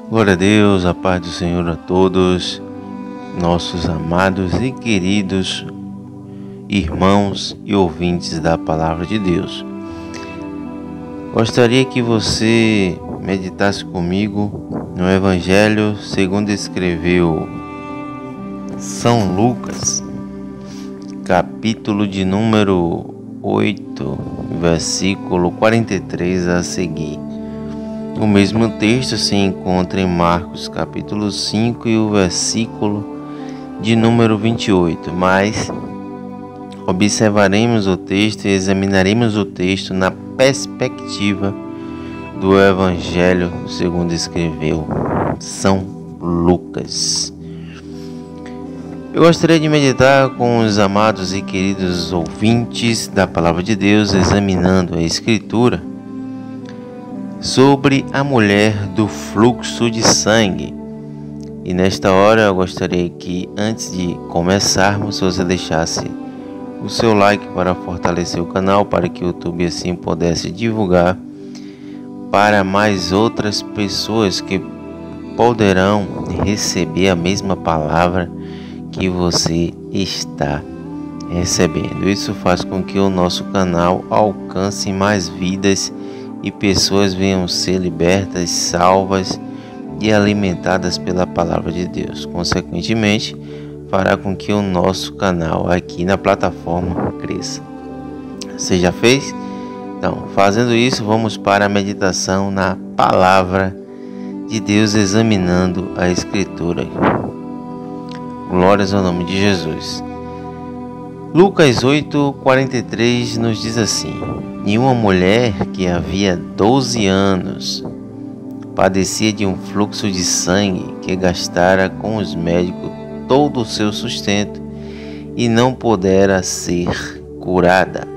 Glória a Deus, a paz do Senhor a todos, nossos amados e queridos irmãos e ouvintes da Palavra de Deus. Gostaria que você meditasse comigo no Evangelho segundo escreveu São Lucas, capítulo de número 8, versículo 43 a seguir. O mesmo texto se encontra em Marcos capítulo 5 e o versículo de número 28, mas observaremos o texto e examinaremos o texto na perspectiva do Evangelho segundo escreveu São Lucas. Eu gostaria de meditar com os amados e queridos ouvintes da Palavra de Deus, examinando a Escritura, sobre a mulher do fluxo de sangue. E nesta hora eu gostaria que, antes de começarmos, você deixasse o seu like para fortalecer o canal, para que o YouTube assim pudesse divulgar para mais outras pessoas que poderão receber a mesma palavra que você está recebendo. Isso faz com que o nosso canal alcance mais vidas e pessoas venham ser libertas, salvas e alimentadas pela Palavra de Deus. Consequentemente, fará com que o nosso canal aqui na plataforma cresça. Você já fez? Então, fazendo isso, vamos para a meditação na Palavra de Deus, examinando a Escritura. Glórias ao nome de Jesus. Lucas 8:43 nos diz assim: E uma mulher que havia 12 anos padecia de um fluxo de sangue, que gastara com os médicos todo o seu sustento e não pudera ser curada.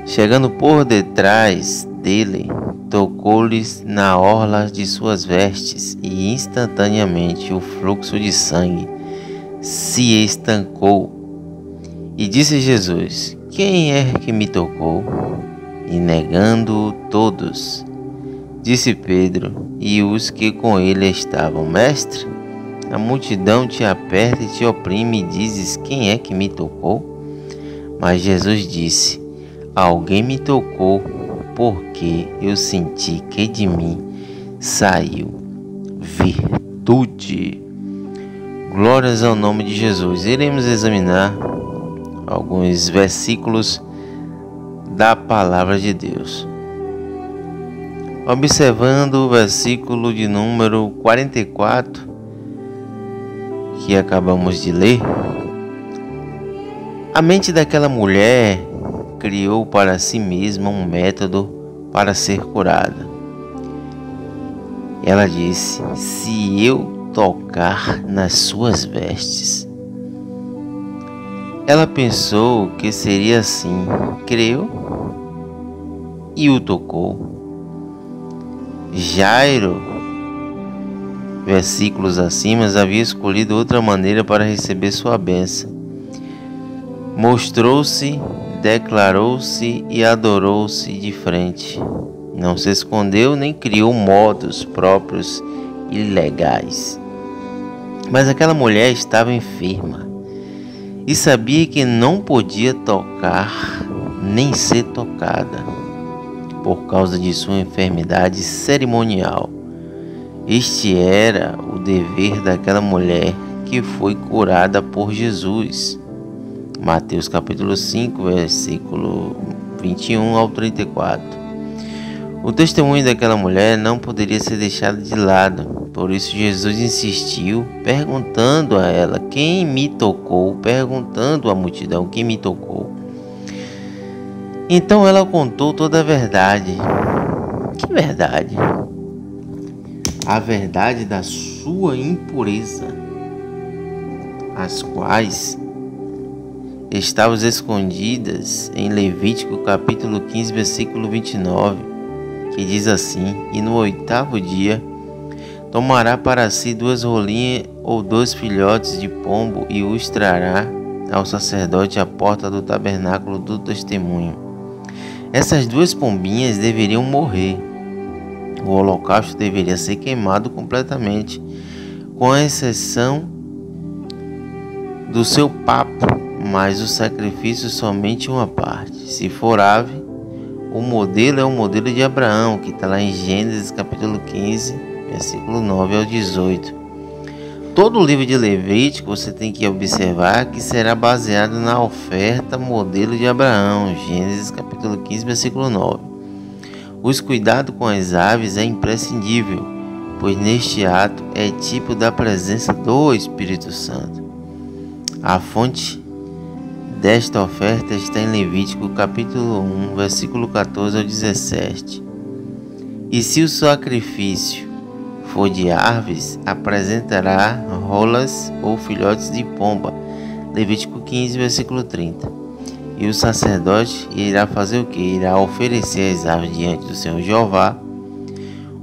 Chegando por detrás dele, tocou-lhes na orla de suas vestes, e instantaneamente o fluxo de sangue se estancou. E disse Jesus: Quem é que me tocou? E negando-o todos, disse Pedro e os que com ele estavam: Mestre, a multidão te aperta e te oprime, e dizes: Quem é que me tocou? Mas Jesus disse: Alguém me tocou, porque eu senti que de mim saiu virtude. Glórias ao nome de Jesus. Iremos examinar alguns versículos da Palavra de Deus. Observando o versículo de número 44, que acabamos de ler, a mente daquela mulher criou para si mesma um método para ser curada. Ela disse: Se eu tocar nas suas vestes. Ela pensou que seria assim, creu e o tocou. Jairo, versículos acima, havia escolhido outra maneira para receber sua bênção. Mostrou-se, declarou-se e adorou-se de frente. Não se escondeu nem criou modos próprios e legais. Mas aquela mulher estava enferma e sabia que não podia tocar nem ser tocada por causa de sua enfermidade cerimonial. Este era o dever daquela mulher que foi curada por Jesus. Mateus capítulo 5, versículo 21 ao 34. O testemunho daquela mulher não poderia ser deixado de lado. Por isso Jesus insistiu, perguntando a ela: Quem me tocou? Perguntando à multidão: Quem me tocou? Então ela contou toda a verdade. Que verdade? A verdade da sua impureza, as quais estavam escondidas em Levítico capítulo 15, versículo 29, que diz assim: E no 8º dia tomará para si 2 rolinhas ou 2 filhotes de pombo e os trará ao sacerdote à porta do tabernáculo do testemunho. Essas 2 pombinhas deveriam morrer. O holocausto deveria ser queimado completamente, com exceção do seu papo, mas o sacrifício somente uma parte. Se for ave, o modelo é o modelo de Abraão, que está lá em Gênesis capítulo 15, versículo 9 ao 18. Todo o livro de Levítico você tem que observar que será baseado na oferta modelo de Abraão, Gênesis capítulo 15, versículo 9. Os cuidados com as aves é imprescindível, pois neste ato é tipo da presença do Espírito Santo. A fonte desta oferta está em Levítico capítulo 1, versículo 14 ao 17. E se o sacrifício for de aves, apresentará rolas ou filhotes de pomba. Levítico 15, versículo 30. E o sacerdote irá fazer o que? Irá oferecer as aves diante do Senhor Jeová,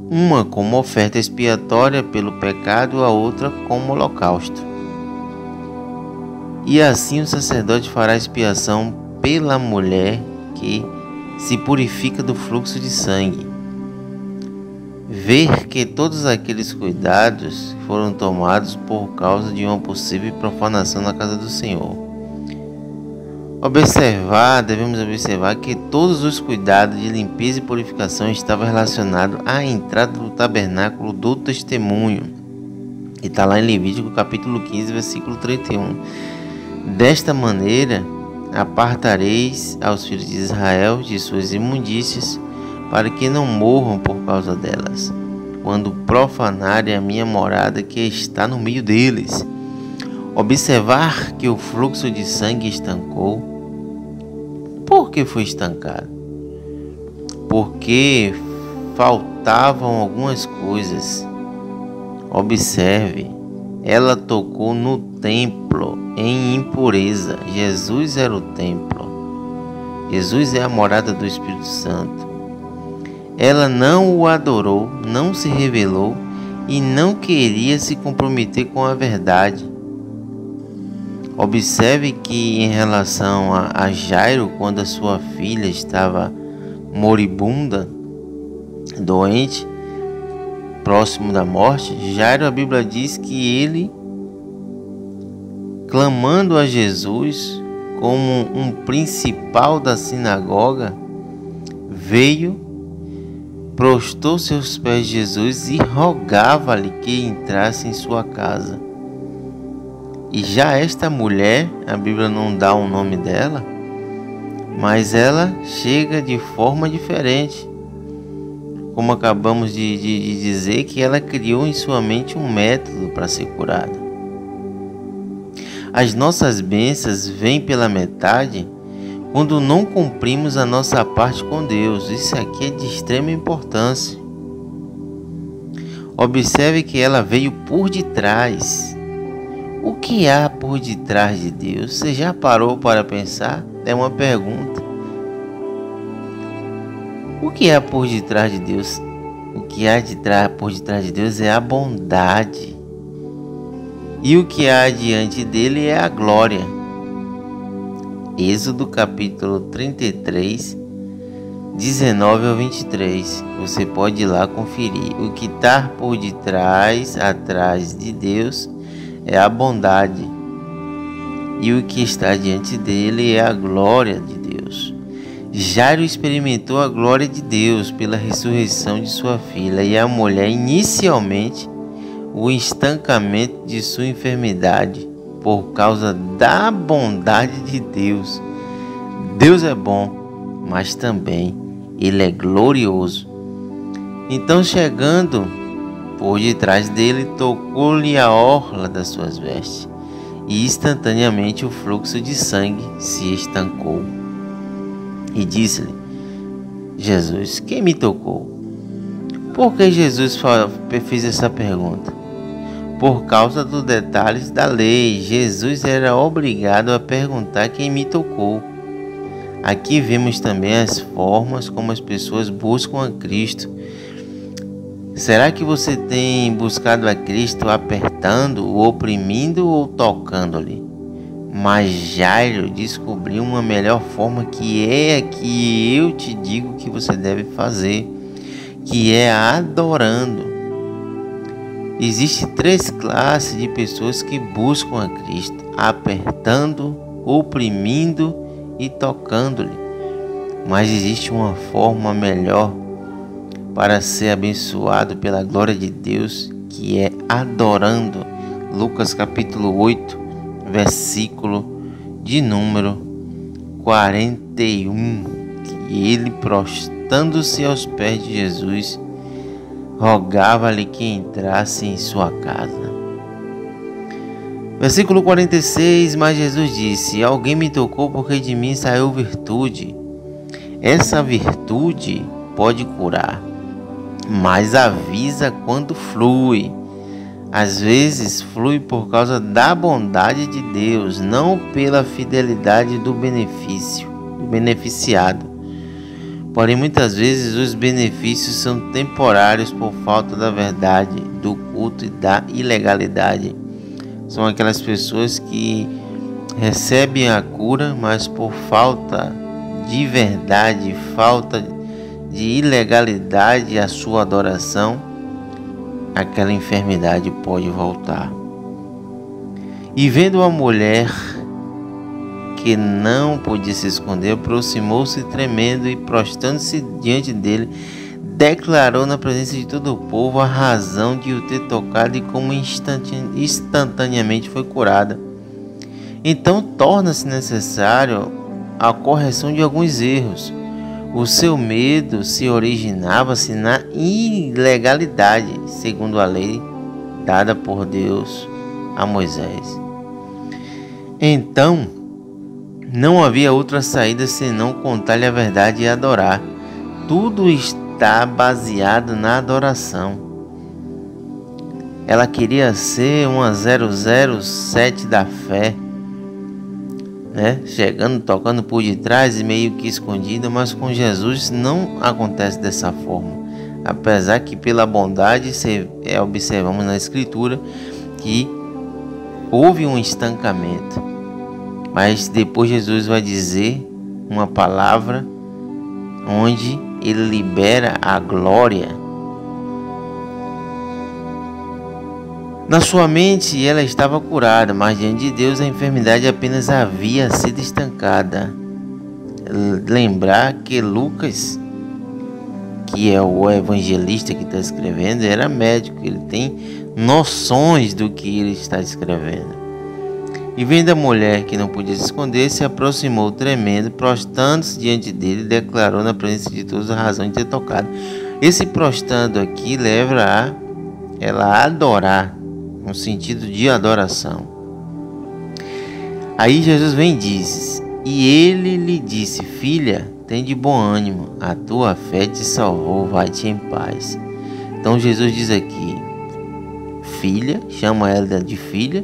uma como oferta expiatória pelo pecado, a outra como holocausto. E assim o sacerdote fará expiação pela mulher que se purifica do fluxo de sangue. Ver que todos aqueles cuidados foram tomados por causa de uma possível profanação na casa do Senhor. Devemos observar que todos os cuidados de limpeza e purificação estavam relacionados à entrada do tabernáculo do testemunho. E está lá em Levítico capítulo 15, versículo 31. Desta maneira, apartareis aos filhos de Israel de suas imundícias, para que não morram por causa delas, quando profanarem a minha morada que está no meio deles. Observar que o fluxo de sangue estancou. Por que foi estancado? Porque faltavam algumas coisas. Observe, ela tocou no templo em impureza. Jesus era o templo. Jesus é a morada do Espírito Santo. Ela não o adorou, não se revelou e não queria se comprometer com a verdade. Observe que em relação a Jairo, quando a sua filha estava moribunda, doente, próximo da morte, Jairo, a Bíblia diz que ele, clamando a Jesus como um principal da sinagoga, veio, prostou seus pés de Jesus e rogava-lhe que entrasse em sua casa. E já esta mulher, a Bíblia não dá o nome dela, mas ela chega de forma diferente. Como acabamos de dizer, que ela criou em sua mente um método para ser curada. As nossas bênçãos vêm pela metade quando não cumprimos a nossa parte com Deus. Isso aqui é de extrema importância. Observe que ela veio por detrás. O que há por detrás de Deus? Você já parou para pensar? É uma pergunta. O que há por detrás de Deus? O que há por detrás de Deus é a bondade. E o que há diante dele é a glória. Êxodo capítulo 33, 19 ao 23. Você pode ir lá conferir. O que está por detrás, atrás de Deus, é a bondade, e o que está diante dele é a glória de Deus. Jairo experimentou a glória de Deus pela ressurreição de sua filha, e a mulher inicialmente o estancamento de sua enfermidade por causa da bondade de Deus. Deus é bom, mas também ele é glorioso. Então, chegando por detrás dele, tocou-lhe a orla das suas vestes, e instantaneamente o fluxo de sangue se estancou. E disse-lhe Jesus: quem me tocou? Por que Jesus fez essa pergunta? Por causa dos detalhes da lei. Jesus era obrigado a perguntar quem me tocou. Aqui vemos também as formas como as pessoas buscam a Cristo. Será que você tem buscado a Cristo apertando, oprimindo ou tocando-lhe? Mas Jairo descobriu uma melhor forma, que é a que eu te digo que você deve fazer. que é adorando. Existem 3 classes de pessoas que buscam a Cristo: apertando, oprimindo e tocando-lhe. Mas existe uma forma melhor para ser abençoado pela glória de Deus, que é adorando. Lucas capítulo 8, versículo de número 41, que ele, prostrando-se aos pés de Jesus, rogava-lhe que entrasse em sua casa. Versículo 46, mas Jesus disse: alguém me tocou porque de mim saiu virtude. Essa virtude pode curar, mas avisa quando flui. Às vezes flui por causa da bondade de Deus, não pela fidelidade do beneficiado. Porém, muitas vezes os benefícios são temporários por falta da verdade, do culto e da ilegalidade. São aquelas pessoas que recebem a cura, mas por falta de verdade, falta de ilegalidade à sua adoração, aquela enfermidade pode voltar. E vendo uma mulher que não podia se esconder, aproximou-se tremendo e, prostrando-se diante dele, declarou na presença de todo o povo a razão de o ter tocado e como instantaneamente foi curada. Então torna-se necessário a correção de alguns erros. O seu medo se originava-se na ilegalidade, segundo a lei dada por Deus a Moisés. Então, não havia outra saída senão contar-lhe a verdade e adorar. Tudo está baseado na adoração. Ela queria ser uma 007 da fé, chegando, tocando por detrás e meio que escondida, mas com Jesus não acontece dessa forma. Apesar que pela bondade observamos na Escritura que houve um estancamento, mas depois Jesus vai dizer uma palavra onde ele libera a glória. Na sua mente ela estava curada, mas diante de Deus a enfermidade apenas havia sido estancada. Lembrar que Lucas, que é o evangelista que está escrevendo, era médico, ele tem noções do que ele está escrevendo. E vendo a mulher que não podia se esconder, se aproximou tremendo, prostrando-se diante dele e declarou na presença de todos a razão de ter tocado. Esse prostrando aqui leva ela a adorar, no sentido de adoração. Aí Jesus vem e diz: e ele lhe disse: filha, tem de bom ânimo, a tua fé te salvou, vai-te em paz. Então Jesus diz aqui, filha, chama ela de filha,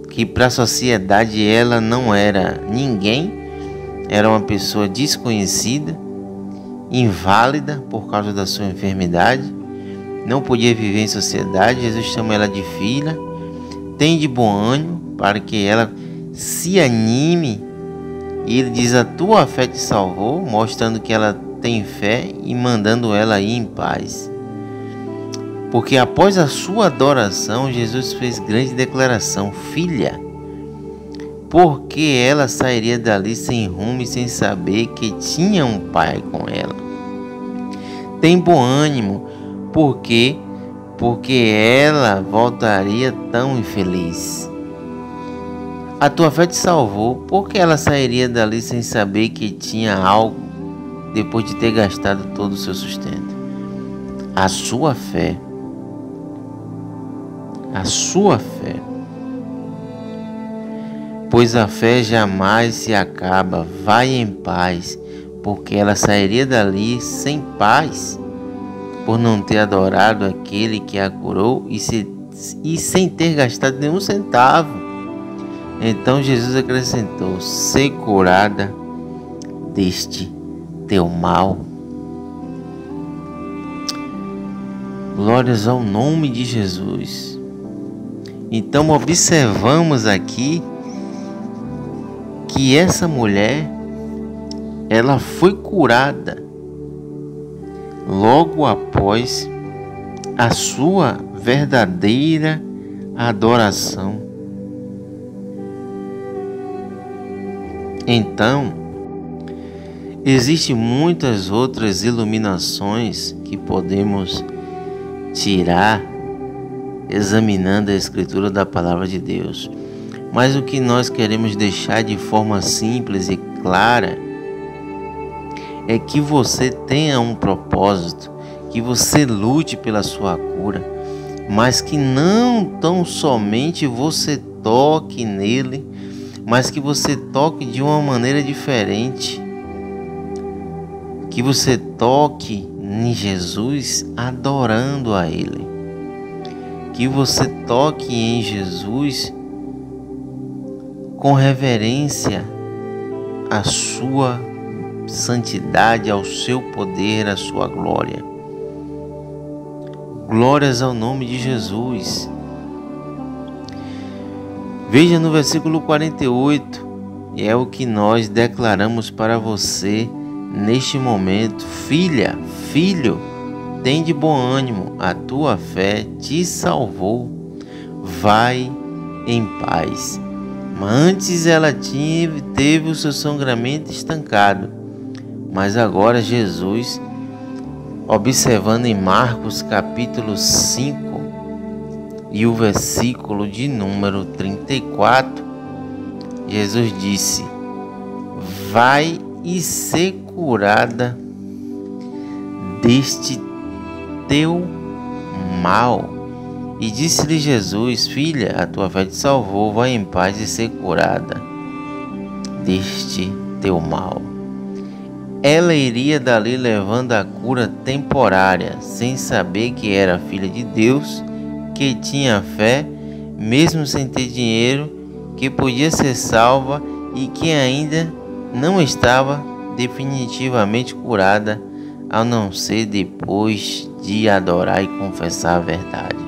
que para a sociedade ela não era ninguém, era uma pessoa desconhecida, inválida por causa da sua enfermidade, não podia viver em sociedade. Jesus chama ela de filha, tem de bom ânimo para que ela se anime, e ele diz: a tua fé te salvou, mostrando que ela tem fé e mandando ela ir em paz. Porque após a sua adoração, Jesus fez grande declaração: filha, porque ela sairia dali sem rumo e sem saber que tinha um pai com ela. Tem bom ânimo, porque ela voltaria tão infeliz. A tua fé te salvou, porque ela sairia dali sem saber que tinha algo depois de ter gastado todo o seu sustento. A sua fé, pois a fé jamais se acaba, vai em paz, porque ela sairia dali sem paz, por não ter adorado aquele que a curou e sem ter gastado nenhum centavo. Então Jesus acrescentou: ser curada deste teu mal. Glórias ao nome de Jesus. Então observamos aqui que essa mulher, ela foi curada logo após a sua verdadeira adoração. Então, existem muitas outras iluminações que podemos tirar examinando a escritura da palavra de Deus. Mas o que nós queremos deixar de forma simples e clara é que você tenha um propósito, que você lute pela sua cura, mas que não tão somente você toque nele, mas que você toque de uma maneira diferente. Que você toque em Jesus adorando a Ele. Que você toque em Jesus com reverência à sua santidade, ao seu poder, à sua glória. Glórias ao nome de Jesus. Veja no versículo 48, e é o que nós declaramos para você neste momento. Filha, filho, tem de bom ânimo, a tua fé te salvou. Vai em paz. Mas antes ela teve o seu sangramento estancado, mas agora Jesus, observando em Marcos capítulo 5 e o versículo de número 34, Jesus disse: vai e ser curada deste teu mal. E disse-lhe Jesus: filha, a tua fé te salvou, vai em paz e ser curada deste teu mal. Ela iria dali levando a cura temporária, sem saber que era filha de Deus, que tinha fé, mesmo sem ter dinheiro, que podia ser salva e que ainda não estava definitivamente curada, a não ser depois de adorar e confessar a verdade.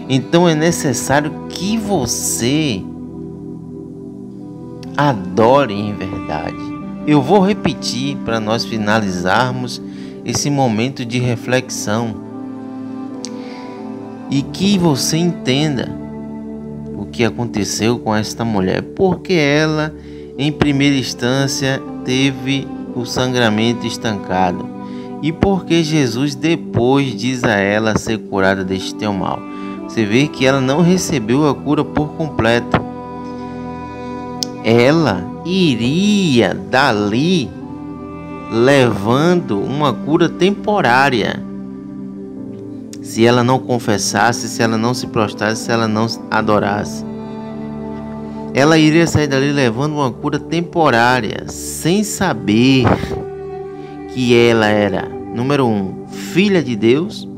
Então é necessário que você adore em verdade. Eu vou repetir para nós finalizarmos esse momento de reflexão e que você entenda o que aconteceu com esta mulher, porque ela, em primeira instância, teve o sangramento estancado e porque Jesus depois diz a ela ser curada deste teu mal. Você vê que ela não recebeu a cura por completo. Ela iria dali levando uma cura temporária. Se ela não confessasse, se ela não se prostrasse, se ela não adorasse. Ela iria sair dali levando uma cura temporária, sem saber que ela era, número 1, filha de Deus.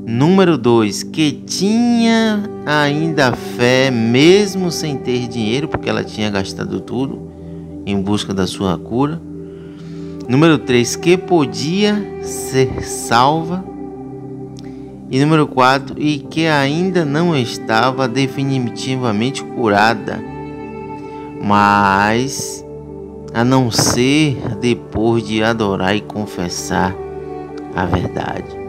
Número 2, que tinha ainda fé, mesmo sem ter dinheiro, porque ela tinha gastado tudo em busca da sua cura. Número 3, que podia ser salva. E número 4, e que ainda não estava definitivamente curada, mas a não ser depois de adorar e confessar a verdade.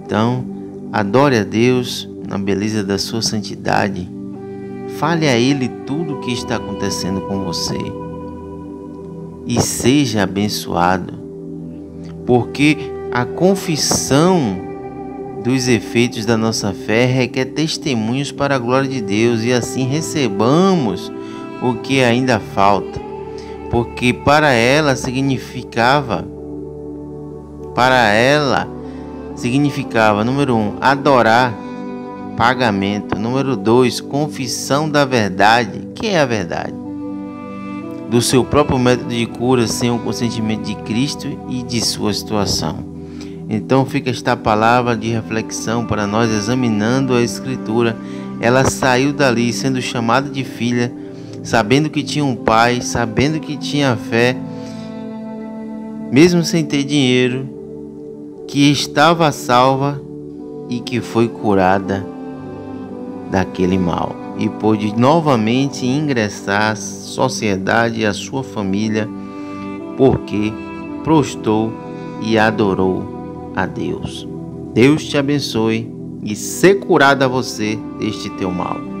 Então, adore a Deus na beleza da sua santidade. Fale a Ele tudo o que está acontecendo com você. E seja abençoado. Porque a confissão dos efeitos da nossa fé requer testemunhos para a glória de Deus. E assim recebamos o que ainda falta. Porque para ela significava, número 1, adorar, pagamento. Número 2, confissão da verdade. Que é a verdade? Do seu próprio método de cura sem o consentimento de Cristo e de sua situação. Então fica esta palavra de reflexão para nós examinando a Escritura. Ela saiu dali sendo chamada de filha, sabendo que tinha um pai, sabendo que tinha fé, mesmo sem ter dinheiro, que estava salva e que foi curada daquele mal e pôde novamente ingressar à sociedade e à sua família, porque prostrou e adorou a Deus. Deus te abençoe e ser curado a você deste teu mal.